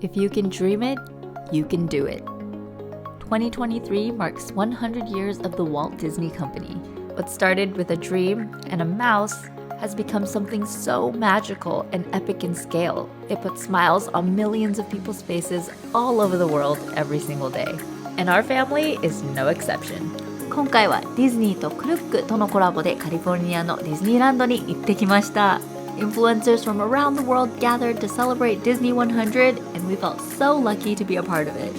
If you can dream it, you can do it. 2023 marks 100 years of the Walt Disney Company. What started with a dream and a mouse has become something so magical and epic in scale. It puts smiles on millions of people's faces all over the world every single day. And our family is no exception. 今回はディズニーとクルックとのコラボでカリフォルニアのディズニーランドに行ってきました。Influencers from around the world gathered to celebrate Disney 100, and we felt so lucky to be a part of it.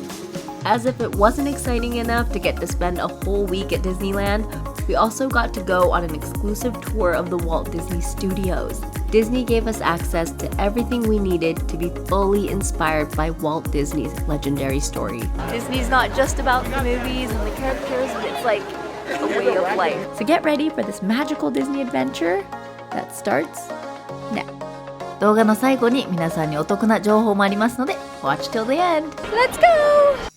As if it wasn't exciting enough to get to spend a whole week at Disneyland, we also got to go on an exclusive tour of the Walt Disney Studios. Disney gave us access to everything we needed to be fully inspired by Walt Disney's legendary story. Disney's not just about the movies and the characters, it's like a way of life. So get ready for this magical Disney adventure that starts now. 動画の最後に皆さんにお得な情報もありますので watch till the end. Let's go!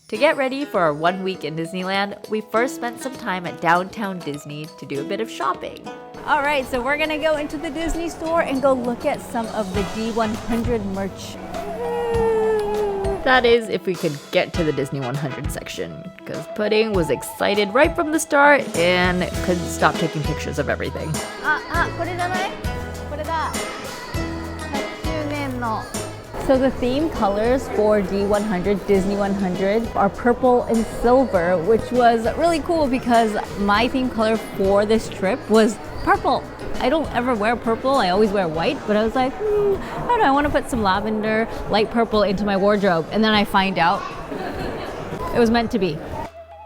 To get ready for our 1 week in Disneyland, we first spent some time at downtown Disney to do a bit of shopping. All right, so we're gonna go into the Disney store and go look at some of the D100 merch. That is, if we could get to the Disney 100 section, because Pudding was excited right from the start and couldn't stop taking pictures of everything. これじゃない？これだ。100周年の。So the theme colors for D100, Disney 100 are purple and silver, which was really cool because my theme color for this trip was purple. I don't ever wear purple, I always wear white, but I was like, how do I want to put some lavender, light purple into my wardrobe? And then I find out it was meant to be.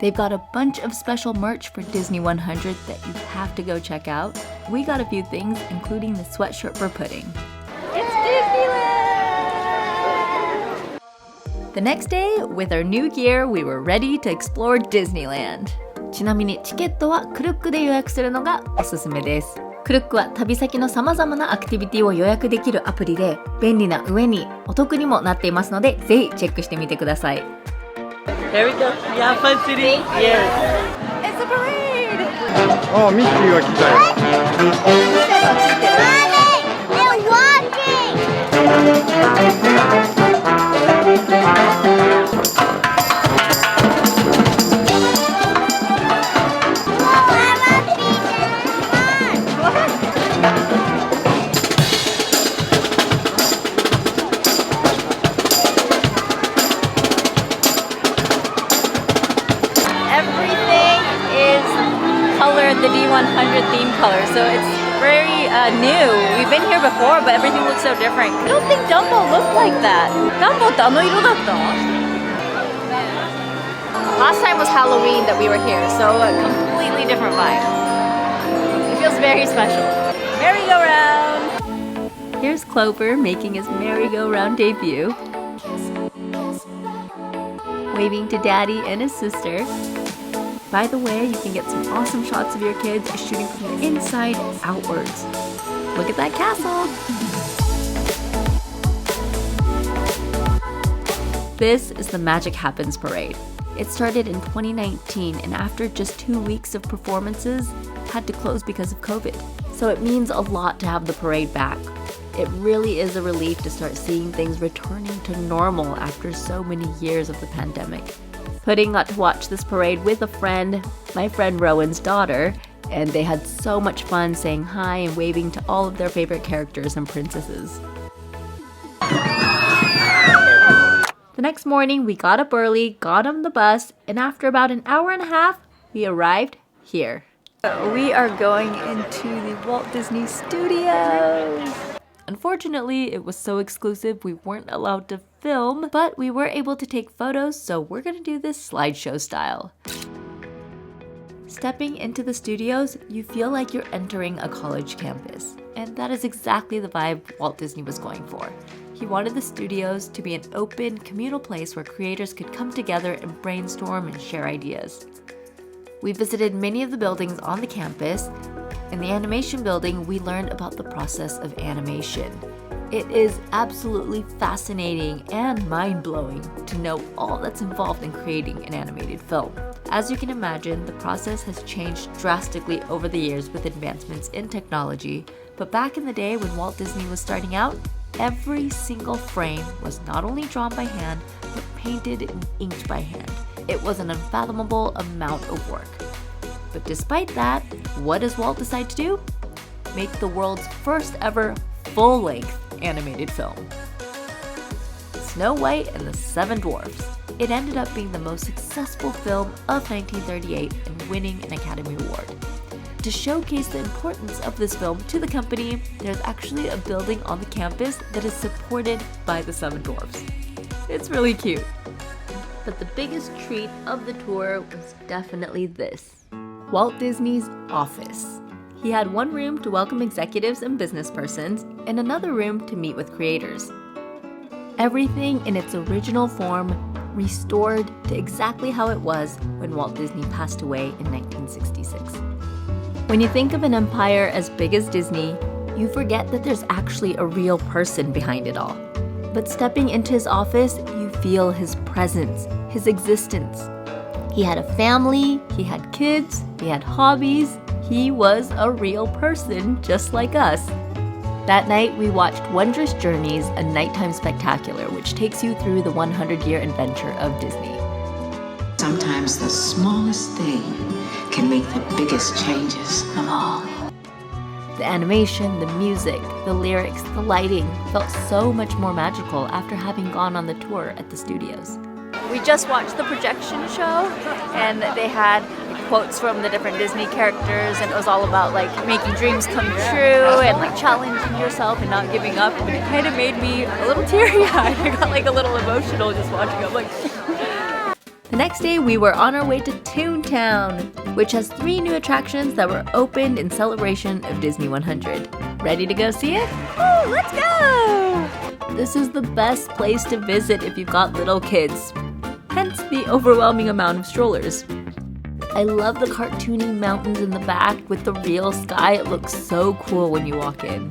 They've got a bunch of special merch for Disney 100 that you have to go check out. We got a few things, including the sweatshirt for Pudding. It's Disneyland! The next day, with our new gear, we were ready to explore Disneyland. ちなみにチケットはクルックで予約するのがおすすめです。クルックは旅先の様々なアクティビティを予約できるアプリで便利な上にお得にもなっていますので、ぜひチェックしてみてください。There we go. Yeah, Fun City. Yes. It's a parade! あ、ミッキーが来たよ。The D100 theme color, so it's very new. We've been here before, but everything looks so different. I don't think Dumbo looked like that. Dumbo ってあの色だった？ Last time was Halloween that we were here, so a completely different vibe. It feels very special. Merry-go-round! Here's Clover making his merry-go-round debut. Waving to Daddy and his sister. By the way, you can get some awesome shots of your kids shooting from the inside outwards. Look at that castle! This is the Magic Happens Parade. It started in 2019 and after just 2 weeks of performances, had to close because of COVID. So it means a lot to have the parade back. It really is a relief to start seeing things returning to normal after so many years of the pandemic. Pudding got to watch this parade with a friend, my friend Rowan's daughter, and they had so much fun saying hi and waving to all of their favorite characters and princesses. The next morning, we got up early, got on the bus, and after about an hour and a half, we arrived here. We are going into the Walt Disney Studios. Unfortunately, it was so exclusive we weren't allowed to film, but we were able to take photos, so we're gonna do this slideshow style. Stepping into the studios, you feel like you're entering a college campus, and that is exactly the vibe Walt Disney was going for. He wanted the studios to be an open, communal place where creators could come together and brainstorm and share ideas. We visited many of the buildings on the campus. In the animation building, we learned about the process of animation. It is absolutely fascinating and mind-blowing to know all that's involved in creating an animated film. As you can imagine, the process has changed drastically over the years with advancements in technology, but back in the day when Walt Disney was starting out, Every single frame was not only drawn by hand, but painted and inked by hand. It was an unfathomable amount of work. But despite that, what does Walt decide to do? Make the world's first ever full-length animated film. Snow White and the Seven Dwarfs. It ended up being the most successful film of 1938 and winning an Academy Award. To showcase the importance of this film to the company, there's actually a building on the campus that is supported by the Seven Dwarfs. It's really cute. But the biggest treat of the tour was definitely this: Walt Disney's office. He had one room to welcome executives and business persons, and another room to meet with creators. Everything in its original form, restored to exactly how it was when Walt Disney passed away in 1966. When you think of an empire as big as Disney, you forget that there's actually a real person behind it all. But stepping into his office, you feel his presence, his existence. He had a family, he had kids, he had hobbies. He was a real person just like us. That night, we watched Wondrous Journeys, a nighttime spectacular which takes you through the 100-year adventure of Disney. Sometimes the smallest thing can make the biggest changes of all. The animation, the music, the lyrics, the lighting felt so much more magical after having gone on the tour at the studios. We just watched the projection show, and they had quotes from the different Disney characters, and it was all about like making dreams come true and like challenging yourself and not giving up. But it kind of made me a little teary-eyed. I got like a little emotional just watching it. I'm like. The next day, we were on our way to Toontown, which has 3 new attractions that were opened in celebration of Disney 100. Ready to go see it? Oh, let's go! This is the best place to visit if you've got little kids. Hence the overwhelming amount of strollers. I love the cartoony mountains in the back with the real sky. It looks so cool when you walk in.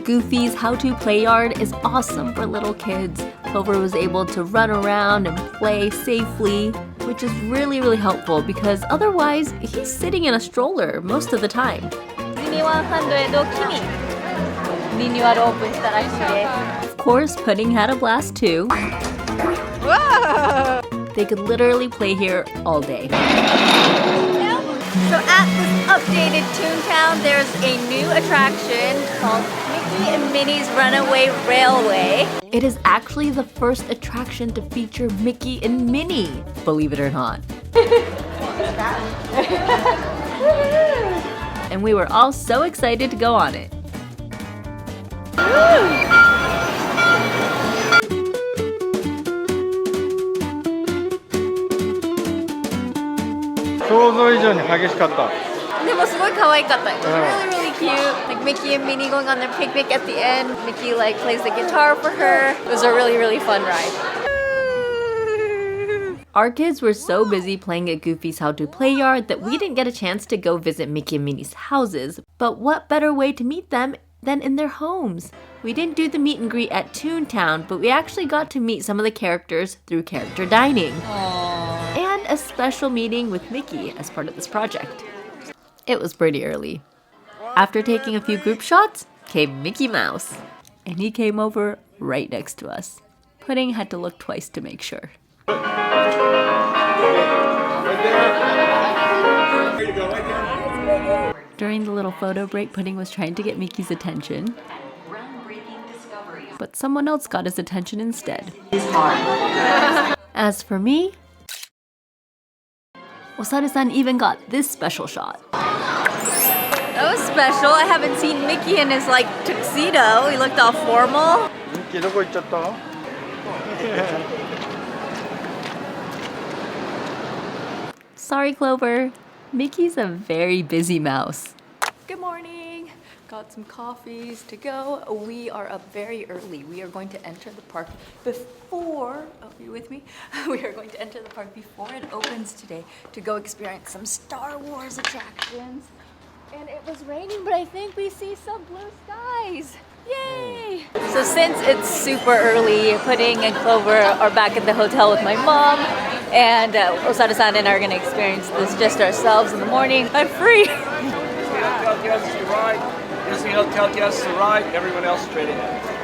Goofy's How To Play Yard is awesome for little kids. Clover was able to run around and play safely, which is really, really helpful because otherwise he's sitting in a stroller most of the time. Disney 100を機にリニューアルオープンしたらしいです。 Of course, Pudding had a blast too. Whoa! They could literally play here all day. So at this updated Toontown, there's a new attraction called Mickey and Minnie's Runaway Railway. It is actually the first attraction to feature Mickey and Minnie, believe it or not. And we were all so excited to go on it. Really, really cute. Like Mickey and Minnie going on their picnic at the end. Mickey like plays the guitar for her. It was a really, really fun ride. Our kids were so busy playing at Goofy's How To Play Yard that we didn't get a chance to go visit Mickey and Minnie's houses. But what better way to meet them than in their homes? We didn't do the meet and greet at Toontown, but we actually got to meet some of the characters through character dining. And a special meeting with Mickey as part of this project. It was pretty early. After taking a few group shots, came Mickey Mouse. And he came over right next to us. Pudding had to look twice to make sure. During the little photo break, Pudding was trying to get Mickey's attention. But someone else got his attention instead. As for me, Osaru-san even got this special shot. That was special. I haven't seen Mickey in his like tuxedo. He looked all formal. Sorry, Clover. Mickey's a very busy mouse. Good morning. Got some coffees to go. We are up very early. We are going to enter the park before, oh, are you with me? We are going to enter the park before it opens today to go experience some Star Wars attractions. And it was raining, but I think we see some blue skies. Yay! So since it's super early, Pudding and Clover are back at the hotel with my mom, and Osaru-san and I are going to experience this just ourselves in the morning. I'm free! Disney Hotel guests arrived, everyone else straight ahead.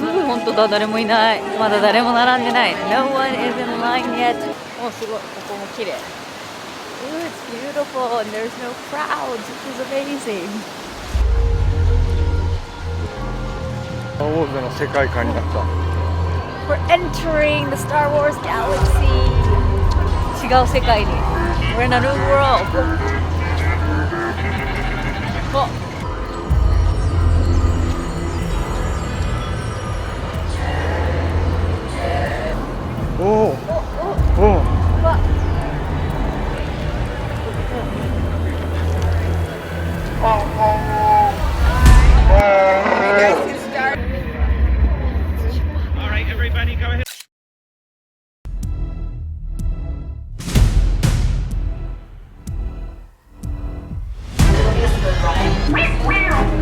本当だ、誰もいない。まだ誰も並んでない。No one is in line yet. お、すごい。ここも綺麗。Ooh, it's beautiful and there's no crowds, which is amazing. スター・ウォーズの世界観になった。We're entering the Star Wars galaxy. 違う世界に。We're in a new world. おおおお。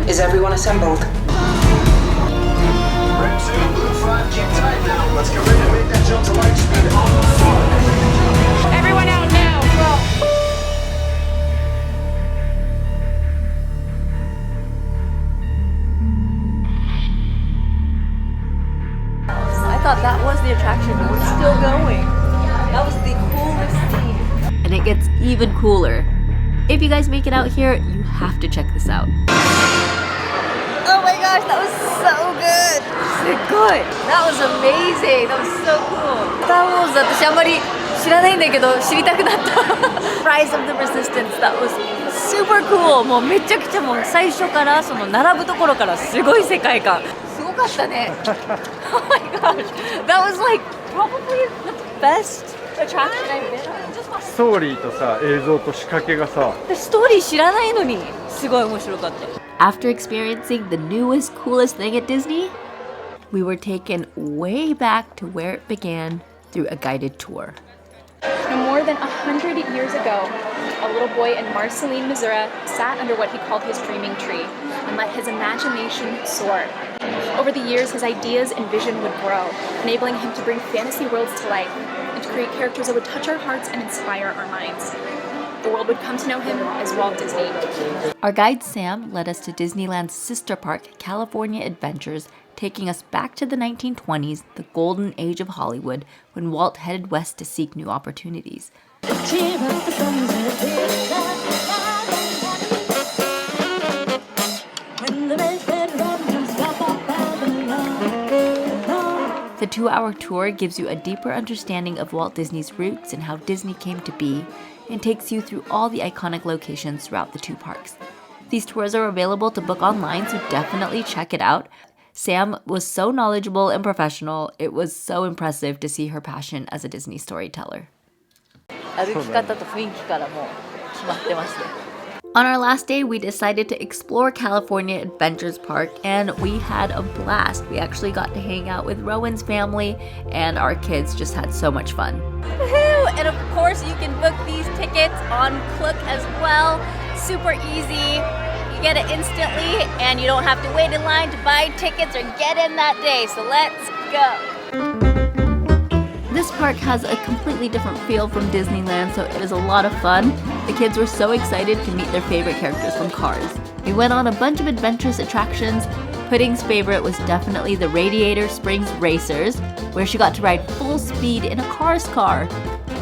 Is everyone assembled? Everyone out now, go! I thought that was the attraction, but we're still going. That was the coolest scene. And it gets even cooler. If you guys make it out here, you have to check this out. Oh my gosh, that was so good! すごい! That was amazing! That was so cool! Star Wars 私あんまり知らないんだけど知りたくなった Rise of the Resistance, that was super cool! もうめちゃくちゃもう最初からその並ぶところからすごい世界観すごかったね Oh my gosh! That was like probably the best attraction I've been on. ストーリーとさ、映像と仕掛けがさ、私ストーリー知らないのにすごい面白かった After experiencing the newest, coolest thing at Disney, we were taken way back to where it began through a guided tour. Now, more than 100 years ago, a little boy in Marceline, Missouri sat under what he called his dreaming tree and let his imagination soar. Over the years, his ideas and vision would grow, enabling him to bring fantasy worlds to life and to create characters that would touch our hearts and inspire our minds. The world would come to know him as Walt Disney. Our guide Sam led us to Disneyland's sister park, California Adventures, taking us back to the 1920s, the golden age of Hollywood, when Walt headed west to seek new opportunities. The 2-hour tour gives you a deeper understanding of Walt Disney's roots and how Disney came to be, and takes you through all the iconic locations throughout the 2 parks. These tours are available to book online, so definitely check it out. Sam was so knowledgeable and professional. It was so impressive to see her passion as a Disney storyteller. On our last day, we decided to explore California Adventures Park, and we had a blast. We actually got to hang out with Rowan's family, and our kids just had so much fun. Woohoo! And of course, you can book these tickets on Klook as well. Super easy. You get it instantly, and you don't have to wait in line to buy tickets or get in that day. So let's go. This park has a completely different feel from Disneyland, so it is a lot of fun. The kids were so excited to meet their favorite characters from Cars. We went on a bunch of adventurous attractions. Pudding's favorite was definitely the Radiator Springs Racers, where she got to ride full speed in a Cars car.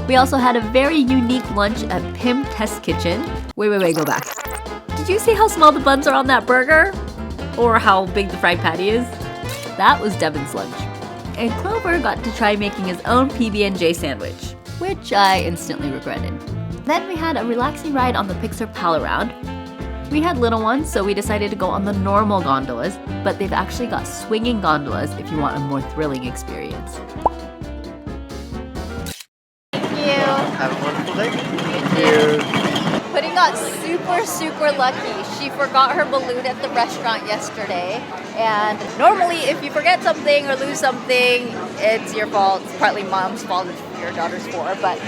We also had a very unique lunch at Pym Test Kitchen. Wait, go back. Did you see how small the buns are on that burger? Or how big the fried patty is? That was Devin's lunch. And Clover got to try making his own PB&J sandwich, which I instantly regretted. Then we had a relaxing ride on the Pixar Pal Around. We had little ones, so we decided to go on the normal gondolas, but they've actually got swinging gondolas if you want a more thrilling experience. Thank you. Have a wonderful day. Thank you. Pudding got super lucky. She forgot her balloon at the restaurant yesterday. And normally if you forget something or lose something, it's your fault. It's partly mom's fault, it's your daughter's for. But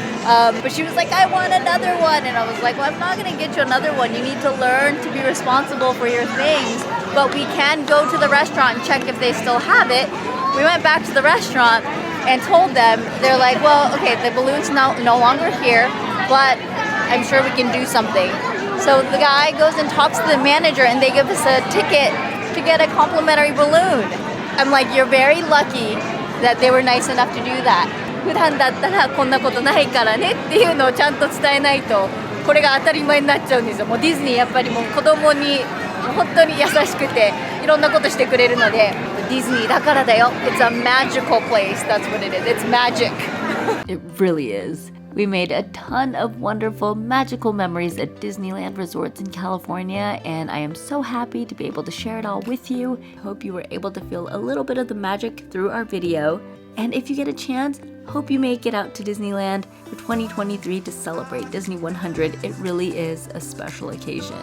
she was like, I want another one. And I was like, well, I'm not gonna get you another one. You need to learn to be responsible for your things. But we can go to the restaurant and check if they still have it. We went back to the restaurant and told them, they're like, well, okay, the balloon's no longer here, but I'm sure we can do something. So the guy goes and talks to the manager and they give us a ticket to get a complimentary balloon. I'm like, you're very lucky that they were nice enough to do that. 普段だったらこんなことないからねっていうのをちゃんと伝えないとこれが当たり前になっちゃうんですよ。もうディズニーやっぱりもう子供に本当に優しくていろんなことしてくれるのでディズニーだからだよ。It's a magical place. That's what it is. It's magic. It really is. We made a ton of wonderful, magical memories at Disneyland resorts in California, and I am so happy to be able to share it all with you. Hope you were able to feel a little bit of the magic through our video. And if you get a chance, hope you make it out to Disneyland for 2023 to celebrate Disney 100. It really is a special occasion.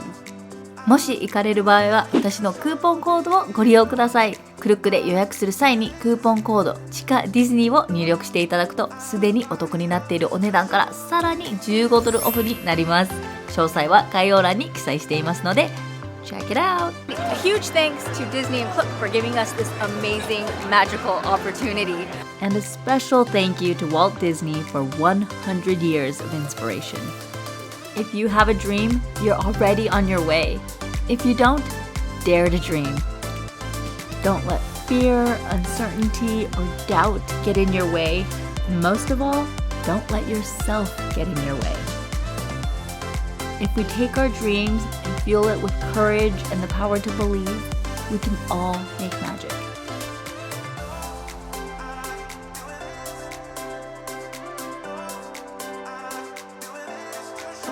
もし行かれる場合は私のクーポンコードをご利用ください。クルックで予約する際にクーポンコード地下ディズニーを入力していただくとすでにお得になっているお値段からさらに$15オフになります。詳細は概要欄に記載していますので check it out! A huge thanks to Disney and Club for giving us this amazing magical opportunity. And a special thank you to Walt Disney for 100 years of inspiration. If you have a dream, you're already on your way. If you don't, dare to dream. Don't let fear, uncertainty, or doubt get in your way. And most of all, don't let yourself get in your way. If we take our dreams and fuel it with courage and the power to believe, we can all make magic.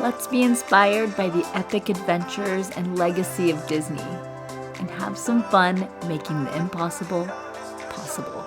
Let's be inspired by the epic adventures and legacy of Disney and have some fun making the impossible possible.